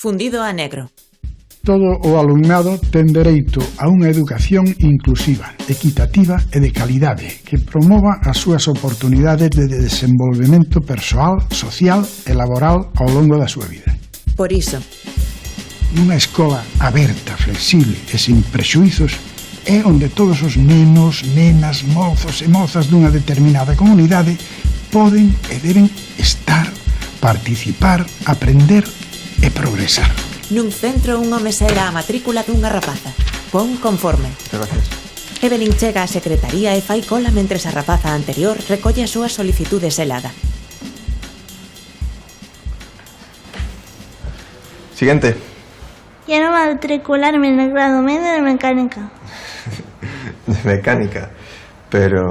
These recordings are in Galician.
fundido a negro. Todo o alumnado ten dereito a unha educación inclusiva, equitativa e de calidade que promova as súas oportunidades de desenvolvemento persoal, social e laboral ao longo da súa vida. Por iso, nunha escola aberta, flexible e sin prexuizos é onde todos os nenos, nenas, mozos e mozas dunha determinada comunidade poden e deben estar, participar, aprender e progresar. Nun centro un home saera a matrícula dunha rapaza. Pon conforme. Gracias. Evelyn chega á secretaría e fai cola mentres a rapaza anterior recolle a súa solicitude selada. Siguiente. Quiero matricularme en el grado medio de mecánica. De mecánica. Pero...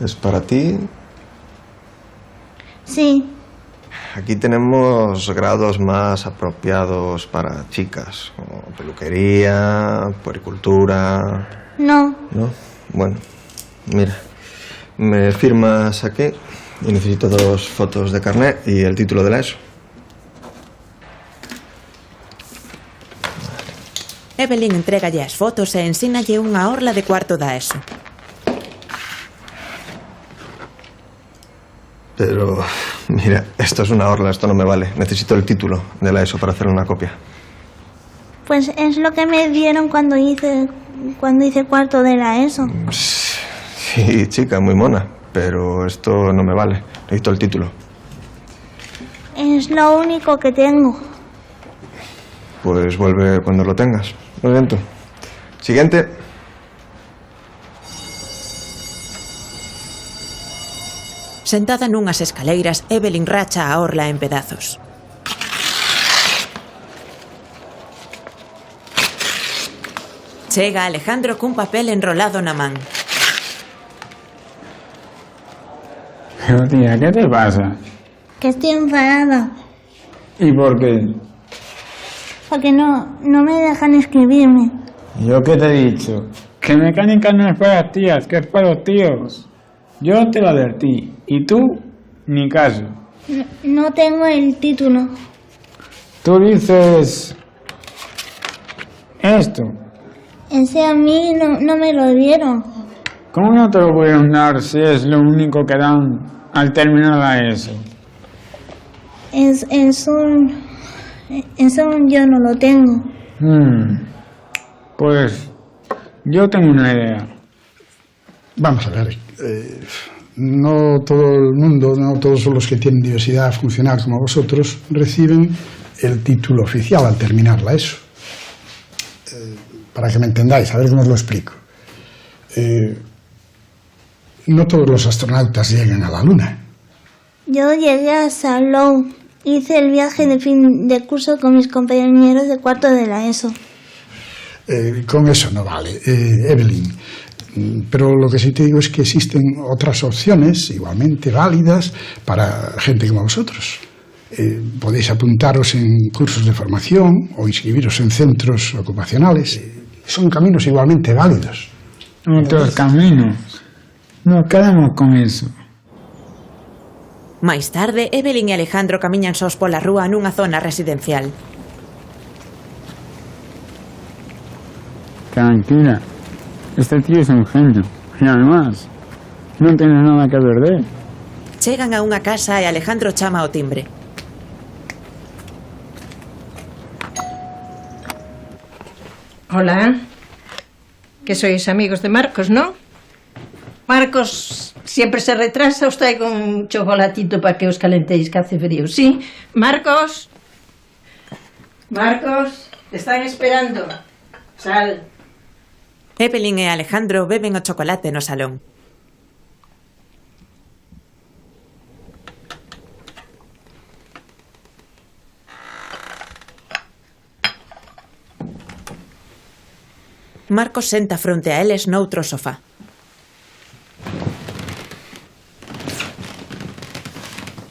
¿es para ti? Sí. Aquí tenemos grados más apropiados para chicas, como peluquería, puericultura... No. ¿No? Bueno, mira, me firmas aquí y necesito 2 fotos de carnet y el título de la ESO. Evelyn entrégalle as fotos e ensínalle unha orla de cuarto da ESO. Pero, mira, esto es una orla, esto no me vale. Necesito el título de la ESO para hacer una copia. Pues es lo que me dieron cuando hice cuarto de la ESO. Sí, chica, muy mona, pero esto no me vale. Necesito el título. Es lo único que tengo. Pues vuelve cuando lo tengas. Lo siento. Siguiente. Sentada nunhas escaleiras, Evelyn racha a orla en pedazos. Chega Alejandro cun papel enrolado na man. Pero tía, ¿qué te pasa? Que estoy enfadada. ¿Y por qué? Porque no me dejan escribirme. ¿Yo qué te he dicho? Que mecánica no es para tías, que es para los tíos. Yo te lo advertí. Y tú, ni caso. No tengo el título. Tú dices... esto. Ese a mí no me lo dieron. ¿Cómo no te lo pudieron dar si es lo único que dan al terminar la ESO? Eso yo no lo tengo. Pues yo tengo una idea. Vamos a ver, no todo el mundo, no todos los que tienen diversidad funcional como vosotros reciben el título oficial al terminar la ESO. Para que me entendáis, a ver cómo os lo explico. No todos los astronautas llegan a la Luna. Yo llegué a Salou. Hice el viaje de fin de curso con mis compañeros de cuarto de la ESO. Con eso no vale, Evelyn. Pero lo que sí te digo es que existen otras opciones igualmente válidas para gente como vosotros. Podéis apuntaros en cursos de formación o inscribiros en centros ocupacionales. Son caminos igualmente válidos. Otros caminos. Nos quedamos con eso. Máis tarde, Evelyn e Alejandro camiñan sós pola rúa nunha zona residencial. Tranquila. Este tío es un genio. Y además, no tiene nada que perder. Chegan a unha casa e Alejandro chama ao timbre. Hola. Que sois amigos de Marcos, ¿no? Marcos siempre se retrasa, os traigo un chocolatito para que os calentéis, que hace frío. Sí, Marcos. Marcos, te están esperando. Sal. Evelyn e Alejandro beben o chocolate no salón. Marcos senta fronte a eles noutro sofá.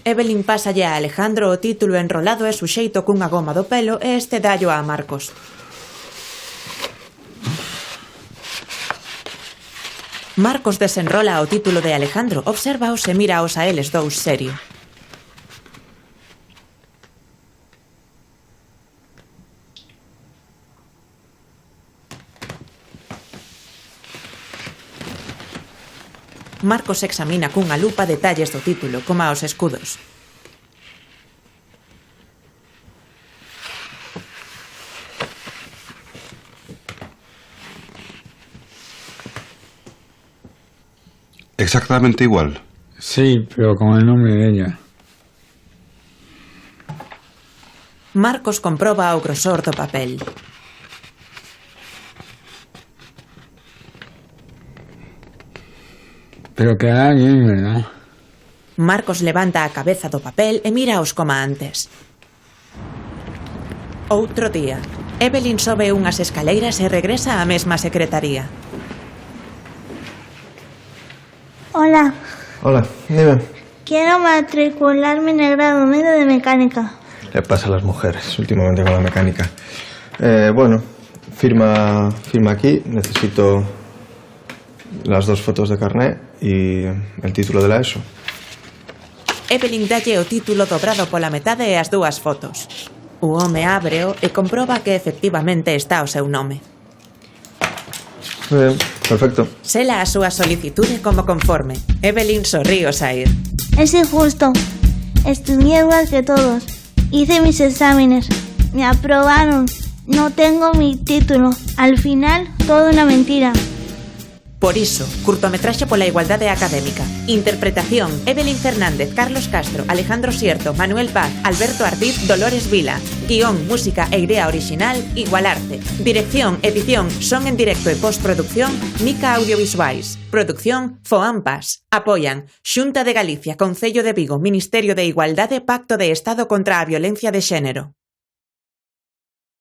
Evelyn pásalle a Alejandro o título enrolado e suxeito cunha goma do pelo e este dallo a Marcos. Marcos desenrola o título de Alejandro, obsérvaos e míraos a eles dous serio. Marcos examina cunha lupa detalles do título, como aos escudos. Exactamente igual. Sí, pero con el nombre de ella. Marcos comproba o grosor do papel. Pero quedará bien, ¿verdad? Marcos levanta a cabeza do papel e miraos coma antes. Outro día, Evelyn sobe unhas escaleiras e regresa á mesma secretaría. Hola, Hola, dime. quiero matricularme en el grado medio de mecánica. ¿Qué pasa a las mujeres últimamente con la mecánica? Bueno, firma aquí. Necesito las 2 fotos de carné y el título de la ESO. Evelyn dalle o título dobrado pola metade e as 2 fotos. O home ábreo e comproba que efectivamente está o seu nome. Perfecto. Sela a súa solicitude como conforme. Evelyn sorrí ao saír. Es injusto. Estudié igual que todos. Hice mis exámenes. Me aprobaron. No tengo mi título. Al final, todo una mentira. Por iso, curtometraxe pola igualdade académica. Interpretación: Evelyn Fernández, Carlos Castro, Alejandro Sierto, Manuel Paz, Alberto Ardiz, Dolores Vila. Guión, música e idea original, Igualarte. Dirección, edición, son en directo e postproducción, Mica Audiovisuais. Producción, Foampas. Apoian Xunta de Galicia, Concello de Vigo, Ministerio de Igualdade, Pacto de Estado contra a Violencia de Xénero.